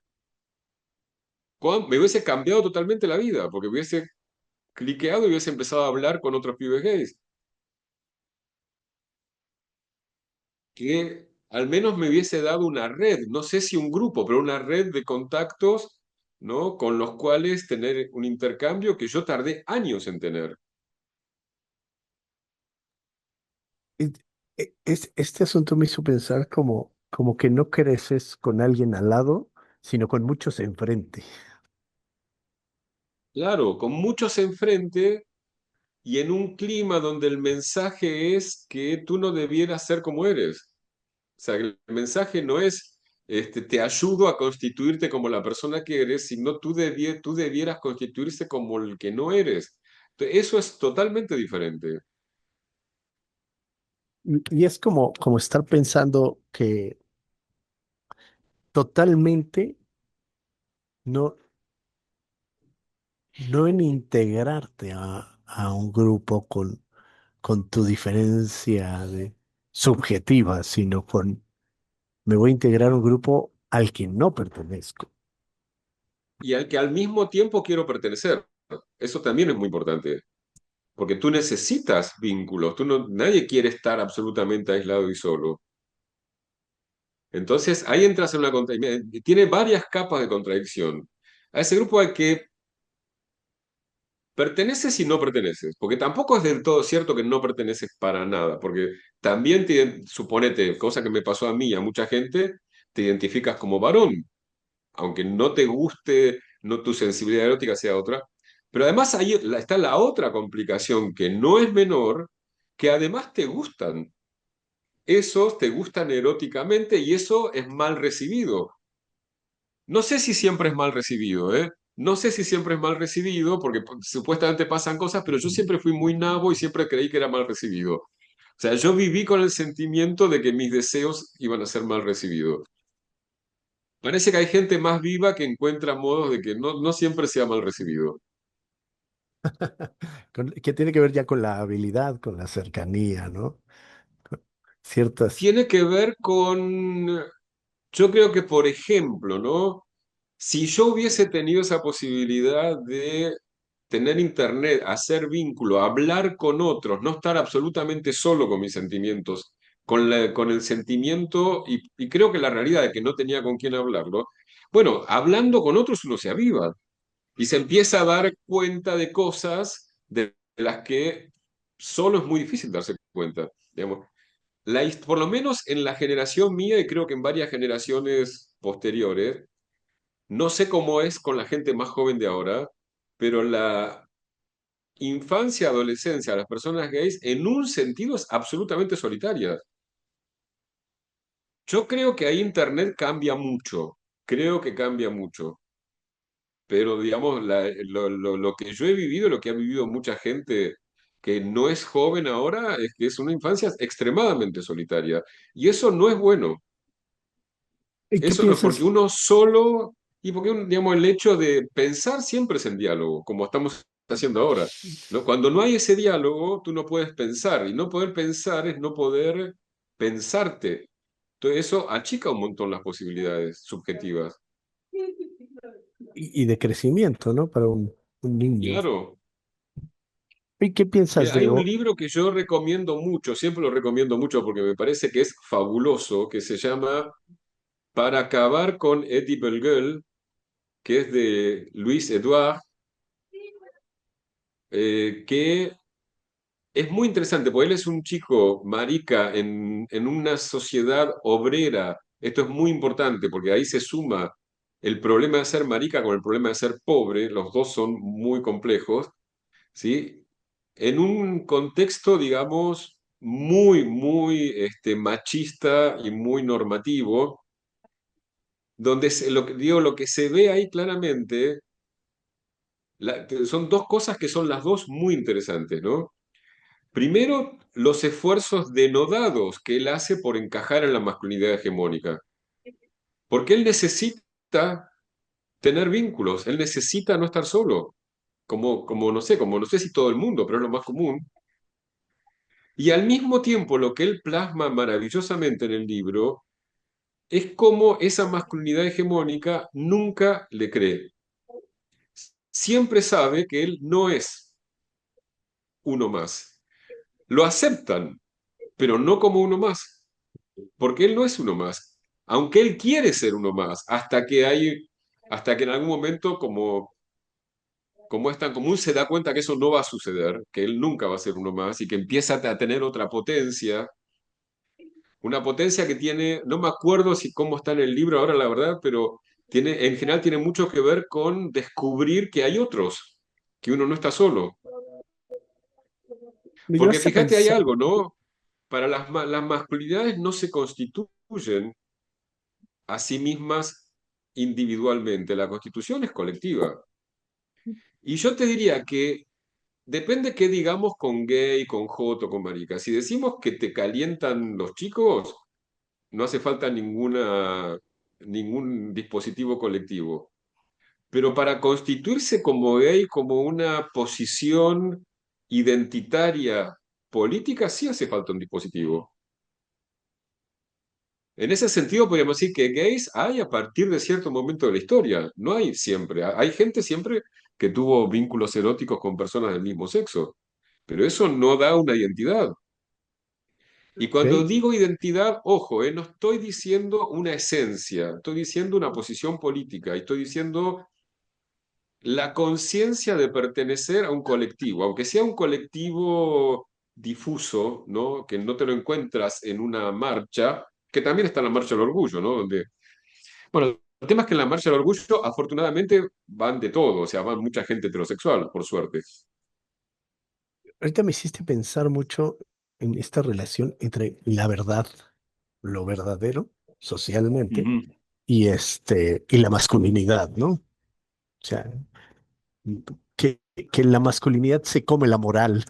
Me hubiese cambiado totalmente la vida, porque hubiese cliqueado y hubiese empezado a hablar con otros pibes gays, que al menos me hubiese dado una red, no sé si un grupo, pero una red de contactos, ¿no? Con los cuales tener un intercambio que yo tardé años en tener.
Es, este asunto me hizo pensar como que no creces con alguien al lado, sino con muchos enfrente.
Claro, con muchos enfrente y en un clima donde el mensaje es que tú no debieras ser como eres. O sea, que el mensaje no es, te ayudo a constituirte como la persona que eres, sino tú debieras constituirse como el que no eres. Eso es totalmente diferente.
Y es como estar pensando que totalmente no, no en integrarte a un grupo con tu diferencia subjetiva, sino con me voy a integrar a un grupo al que no pertenezco.
Y al que al mismo tiempo quiero pertenecer. Eso también es muy importante, porque tú necesitas vínculos, nadie quiere estar absolutamente aislado y solo. Entonces ahí entras en una contradicción, tiene varias capas de contradicción. A ese grupo al que perteneces y no perteneces, porque tampoco es del todo cierto que no perteneces para nada, porque también suponete, cosa que me pasó a mí y a mucha gente, te identificas como varón, aunque no te guste, no tu sensibilidad erótica sea otra. Pero además ahí está la otra complicación que no es menor, que además te gustan. Esos te gustan eróticamente y eso es mal recibido. No sé si siempre es mal recibido, ¿eh? No sé si siempre es mal recibido, porque supuestamente pasan cosas, pero yo siempre fui muy nabo y siempre creí que era mal recibido. O sea, yo viví con el sentimiento de que mis deseos iban a ser mal recibidos. Parece que hay gente más viva que encuentra modos de que no siempre sea mal recibido.
Que tiene que ver ya con la habilidad, con la cercanía, ¿no? Con ciertas.
Tiene que ver con, yo creo que, por ejemplo, ¿no? Si yo hubiese tenido esa posibilidad de tener internet, hacer vínculo, hablar con otros, no estar absolutamente solo con mis sentimientos, con el sentimiento y creo que la realidad de que no tenía con quién hablarlo, bueno, hablando con otros uno se aviva y se empieza a dar cuenta de cosas de las que solo es muy difícil darse cuenta, digamos. Por lo menos en la generación mía y creo que en varias generaciones posteriores, No sé cómo es con la gente más joven de ahora, pero la infancia, adolescencia, las personas gays, en un sentido es absolutamente solitaria. Yo creo que ahí Internet cambia mucho, creo que cambia mucho, pero digamos, lo que yo he vivido, lo que ha vivido mucha gente que no es joven ahora, es que es una infancia extremadamente solitaria. Y eso no es bueno.
¿Y qué
Eso no, porque
piensas?
uno solo, y porque digamos, el hecho de pensar siempre es en diálogo, como estamos haciendo ahora, ¿no? Cuando no hay ese diálogo, tú no puedes pensar, y no poder pensar es no poder pensarte. Entonces eso achica un montón las posibilidades subjetivas.
Y de crecimiento, ¿no? Para un niño.
Claro.
¿Y qué piensas
Mira, hay
de...
un libro que yo recomiendo mucho, siempre lo recomiendo mucho porque me parece que es fabuloso, que se llama Para acabar con Edible Girl, que es de Luis Edouard, que es muy interesante, porque él es un chico marica en una sociedad obrera. Esto es muy importante porque ahí se suma el problema de ser marica con el problema de ser pobre, los dos son muy complejos, ¿sí? En un contexto, digamos, muy machista y muy normativo, donde lo que se ve ahí claramente, son dos cosas que son las dos muy interesantes, ¿no? Primero, los esfuerzos denodados que él hace por encajar en la masculinidad hegemónica, porque él necesita tener vínculos, él necesita no estar solo, como no sé si todo el mundo, pero es lo más común. Y al mismo tiempo, lo que él plasma maravillosamente en el libro es cómo esa masculinidad hegemónica nunca le cree. Siempre sabe que él no es uno más. Lo aceptan, pero no como uno más, porque él no es uno más, aunque él quiere ser uno más, hasta que en algún momento, como es tan común, se da cuenta que eso no va a suceder, que él nunca va a ser uno más y que empieza a tener otra potencia, una potencia que tiene, no me acuerdo si cómo está en el libro ahora, la verdad, pero en general tiene mucho que ver con descubrir que hay otros, que uno no está solo.
Me
Porque
llevaste a
fíjate, hay
pensar,
algo, ¿no? Para las masculinidades no se constituyen a sí mismas individualmente. La constitución es colectiva. Y yo te diría que depende qué digamos con gay, con joto, con marica. Si decimos que te calientan los chicos, no hace falta ningún dispositivo colectivo. Pero para constituirse como gay, como una posición identitaria política, sí hace falta un dispositivo. En ese sentido, podríamos decir que gays hay a partir de cierto momento de la historia. No hay siempre. Hay gente siempre que tuvo vínculos eróticos con personas del mismo sexo, pero eso no da una identidad. Y cuando
¿ok?
digo identidad, ojo, no estoy diciendo una esencia, estoy diciendo una posición política, y estoy diciendo la conciencia de pertenecer a un colectivo, aunque sea un colectivo difuso, ¿no? Que no te lo encuentras en una marcha, que también está en la Marcha del Orgullo, ¿no? Bueno, el tema es que en la Marcha del Orgullo, afortunadamente, van de todo, o sea, van mucha gente heterosexual, por suerte.
Ahorita me hiciste pensar mucho en esta relación entre la verdad, lo verdadero, socialmente,
Ujú.
y la masculinidad, ¿no? O sea, que, que la masculinidad se come la moral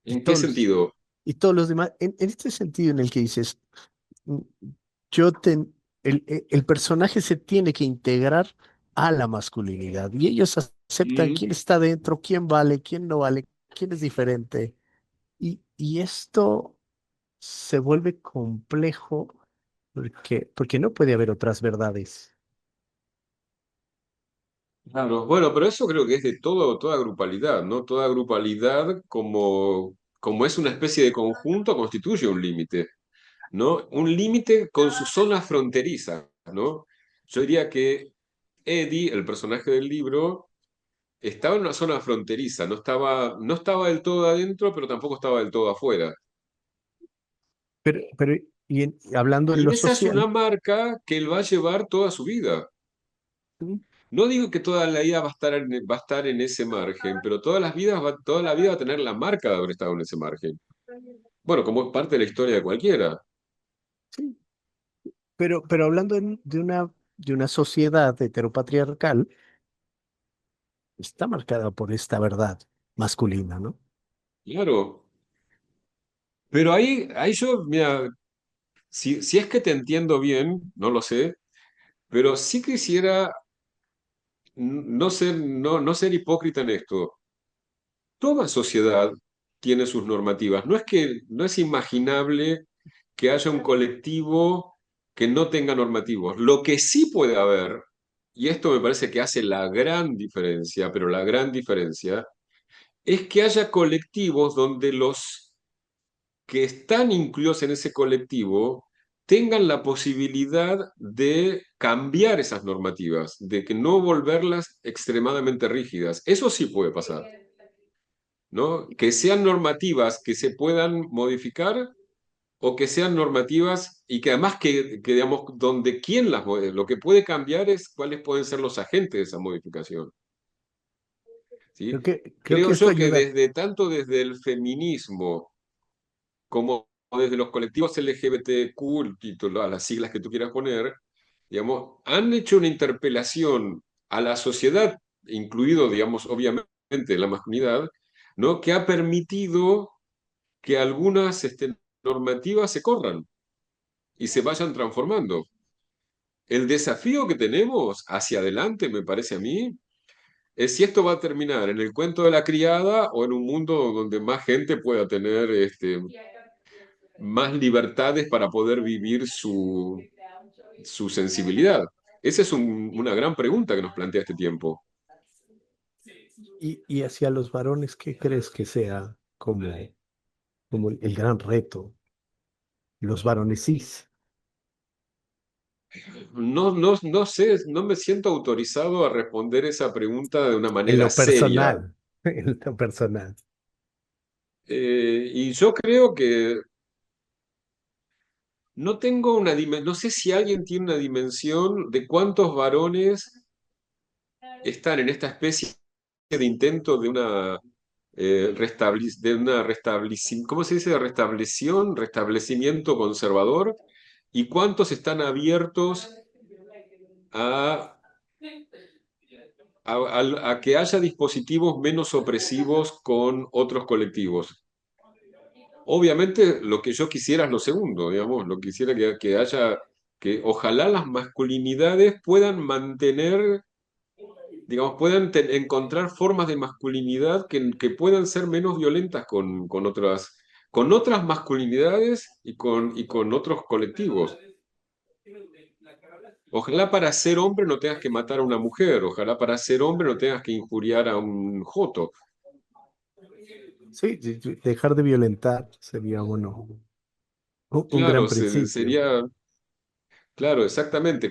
y
¿En qué sentido?
y todos los demás, en este sentido en el que dices, mm, yo ten- el personaje se tiene que integrar a la masculinidad y ellos aceptan
Mm.
quién está dentro, quién vale, quién no vale, quién es diferente. Y esto se vuelve complejo porque no puede haber otras verdades.
Claro, bueno, pero eso creo que es de toda grupalidad, ¿no? Toda grupalidad, como es una especie de conjunto, constituye un límite, ¿no? Un límite con su zona fronteriza, ¿no? Yo diría que Eddie, el personaje del libro, estaba en una zona fronteriza, no estaba del todo adentro, pero tampoco estaba del todo afuera.
Pero Hablando en
Y
lo
esa es una
social,
marca que él va a llevar toda su vida.
¿sí?
No digo que toda la vida va a estar en ese margen, pero toda la vida va a tener la marca de haber estado en ese margen. Bueno, como es parte de la historia de cualquiera.
Sí. Pero hablando de una sociedad heteropatriarcal, está marcada por esta verdad masculina, ¿no?
Claro. Pero ahí yo, mira, si es que te entiendo bien, no lo sé, pero sí quisiera no ser hipócrita en esto. Toda sociedad tiene sus normativas. No es imaginable que haya un colectivo que no tenga normativos. Lo que sí puede haber, y esto me parece que hace la gran diferencia, pero la gran diferencia, es que haya colectivos donde los que están incluidos en ese colectivo tengan la posibilidad de cambiar esas normativas, de que no volverlas extremadamente rígidas. Eso sí puede pasar, ¿no? Que sean normativas que se puedan modificar o que sean normativas y que además digamos, donde quién lo que puede cambiar es cuáles pueden ser los agentes de esa modificación, ¿sí?
Creo
Creo
que esto
yo que
ayuda.
tanto desde el feminismo como desde los colectivos LGBTQ, y a las siglas que tú quieras poner, digamos, han hecho una interpelación a la sociedad, incluido, digamos, obviamente la masculinidad, ¿no? Que ha permitido que algunas normativas se corran y se vayan transformando. El desafío que tenemos hacia adelante, me parece a mí, es si esto va a terminar en el cuento de la criada o en un mundo donde más gente pueda tener más libertades para poder vivir su sensibilidad. Esa es una gran pregunta que nos plantea este tiempo.
Y hacia los varones, ¿qué crees que sea como el gran reto? Los varones cis,
No sé, no me siento autorizado a responder esa pregunta de una
en
manera
lo
seria.
personal, en lo personal.
Y yo creo que no tengo una dimensión, no sé si alguien tiene una dimensión de cuántos varones están en esta especie de intento de una ¿cómo se dice? Restablecimiento conservador, y cuántos están abiertos a, a que haya dispositivos menos opresivos con otros colectivos. Obviamente lo que yo quisiera es lo segundo, digamos, lo que quisiera que haya, que ojalá las masculinidades puedan mantener, digamos, puedan encontrar formas de masculinidad que puedan ser menos violentas con otras masculinidades y con otros colectivos. Ojalá para ser hombre no tengas que matar a una mujer, ojalá para ser hombre no tengas que injuriar a un joto.
Sí, sí, sí, dejar de violentar sería, bueno, un gran
Claro,
principio.
claro, exactamente.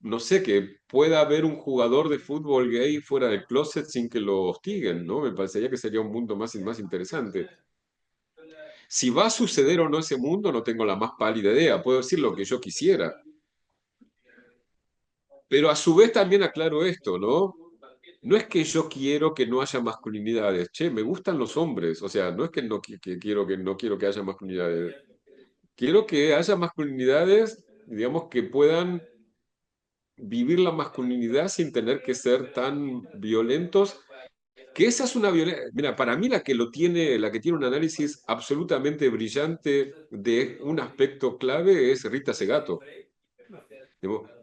No sé, que pueda haber un jugador de fútbol gay fuera del closet sin que lo hostiguen, ¿no? Me parecería que sería un mundo más interesante. Si va a suceder o no ese mundo, no tengo la más pálida idea. Puedo decir lo que yo quisiera. Pero a su vez también aclaro esto, ¿no? No es que yo quiero que no haya masculinidades. Che, me gustan los hombres. O sea, no es que no quiero que haya masculinidades. Quiero que haya masculinidades, digamos, que puedan vivir la masculinidad sin tener que ser tan violentos, que esa es una violencia. Mira, para mí la que tiene un análisis absolutamente brillante de un aspecto clave es Rita Segato.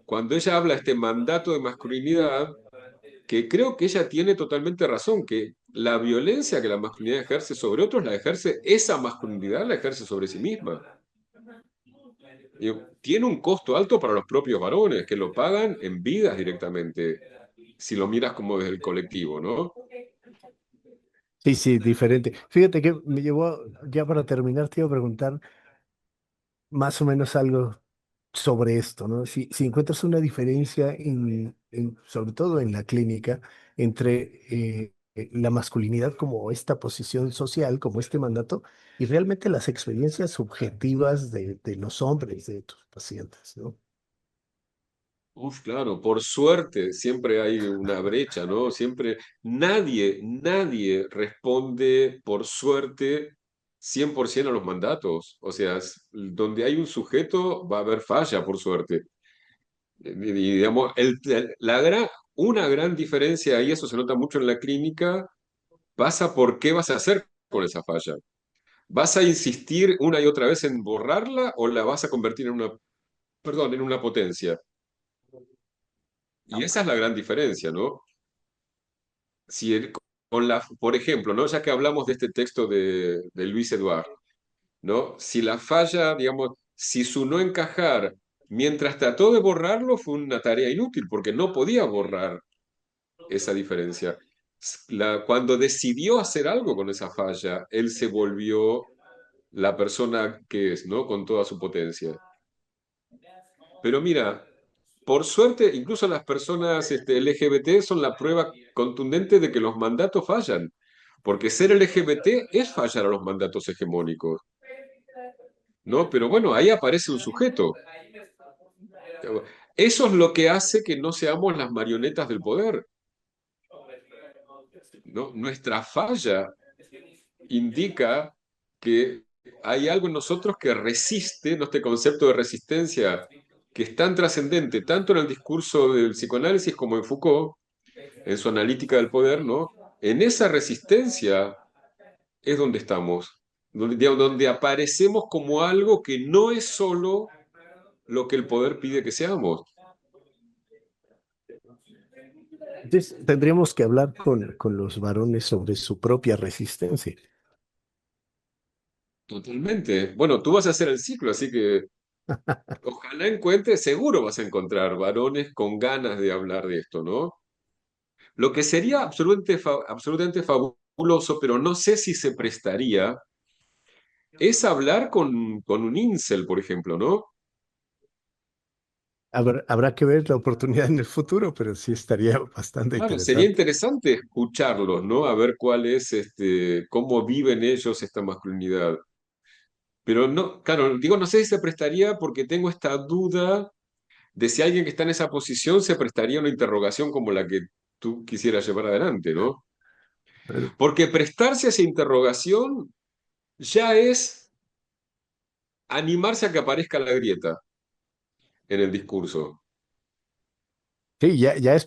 Cuando ella habla de este mandato de masculinidad, que creo que ella tiene totalmente razón, que la violencia que la masculinidad ejerce sobre otros la ejerce, esa masculinidad la ejerce sobre sí misma. Tiene un costo alto para los propios varones, que lo pagan en vidas directamente, si lo miras como desde el colectivo, ¿no?
Sí, sí, diferente. Fíjate que me llevó, ya para terminar, te iba a preguntar más o menos algo sobre esto, ¿no? Si encuentras una diferencia sobre todo en la clínica, entre la masculinidad como esta posición social, como este mandato, y realmente las experiencias subjetivas de los hombres, de tus pacientes, ¿no?
Uf, claro, por suerte siempre hay una brecha, ¿no? Siempre nadie responde por suerte 100% a los mandatos. O sea, donde hay un sujeto va a haber falla, por suerte. Y, digamos, una gran diferencia, y eso se nota mucho en la clínica, pasa por qué vas a hacer con esa falla. ¿Vas a insistir una y otra vez en borrarla o la vas a convertir en perdón, en una potencia? Y esa es la gran diferencia, ¿no? Si por ejemplo, ¿no? Ya que hablamos de este texto de Luis Eduard, ¿no? Si la falla, digamos, si su no encajar mientras trató de borrarlo fue una tarea inútil porque no podía borrar esa diferencia. Cuando decidió hacer algo con esa falla, él se volvió la persona que es, ¿no? Con toda su potencia. Pero mira, por suerte, incluso las personas LGBT son la prueba contundente de que los mandatos fallan, porque ser LGBT es fallar a los mandatos hegemónicos, ¿no? Pero bueno, ahí aparece un sujeto. Eso es lo que hace que no seamos las marionetas del poder, ¿no? Nuestra falla indica que hay algo en nosotros que resiste, ¿no? Este concepto de resistencia que es tan trascendente, tanto en el discurso del psicoanálisis como en Foucault, en su analítica del poder, ¿no? En esa resistencia es donde estamos, donde aparecemos como algo que no es solo lo que el poder pide que seamos.
Entonces, tendríamos que hablar con los varones sobre su propia resistencia.
Totalmente. Bueno, tú vas a hacer el ciclo, así que ojalá encuentres, seguro vas a encontrar varones con ganas de hablar de esto, ¿no? Lo que sería absolutamente fabuloso, pero no sé si se prestaría, es hablar con un incel, por ejemplo, ¿no?
Habrá que ver la oportunidad en el futuro, pero sí estaría bastante
Claro, sería
interesante.
interesante escucharlos, ¿no? A ver cuál es, cómo viven ellos esta masculinidad. Pero no, claro, digo, no sé si se prestaría porque tengo esta duda de si alguien que está en esa posición se prestaría a una interrogación como la que tú quisieras llevar adelante, ¿no?
Bueno,
Porque prestarse a esa interrogación ya es animarse a que aparezca la grieta en el discurso.
sí, ya es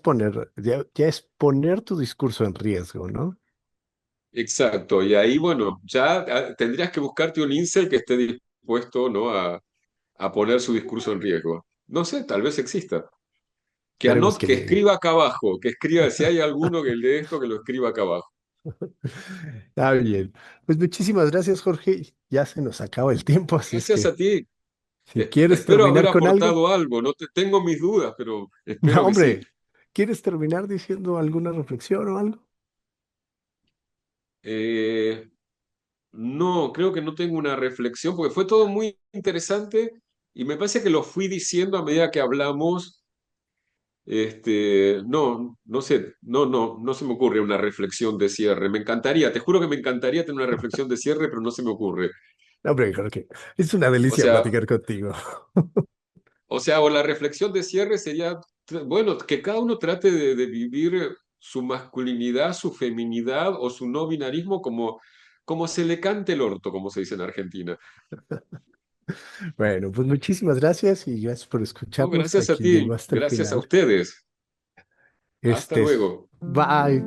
poner tu discurso en riesgo, ¿no?
Exacto, y ahí, bueno, ya tendrías que buscarte un incel que esté dispuesto, ¿no? A poner su discurso en riesgo. No sé, tal vez exista.
Esperemos que
Que
llegue.
escriba acá abajo, que escriba, si hay alguno que lee esto, que lo escriba acá abajo.
Está bien. Pues muchísimas gracias, Jorge. Ya se nos acaba el tiempo, así es
Gracias a
que
ti.
si quieres
Espero haber
terminar con algo,
aportado algo, no tengo mis dudas, pero
no,
espero que sí.
hombre, ¿quieres terminar diciendo alguna reflexión o algo?
Eh, no, creo que no tengo una reflexión, porque fue todo muy interesante y me parece que lo fui diciendo a medida que hablamos. No sé, no se me ocurre una reflexión de cierre. Me encantaría, te juro que me encantaría tener una reflexión de cierre, pero no se me ocurre.
No, hombre, Jorge, es una
O
delicia
sea,
platicar contigo.
o la reflexión de cierre sería, bueno, que cada uno trate de vivir su masculinidad, su feminidad o su no binarismo como se le cante el orto, como se dice en Argentina.
Bueno, pues muchísimas gracias y gracias por
No,
escucharnos.
gracias a
Aquí
ti,
llegó hasta el
gracias a
final.
ustedes. Hasta
Este,
luego.
bye.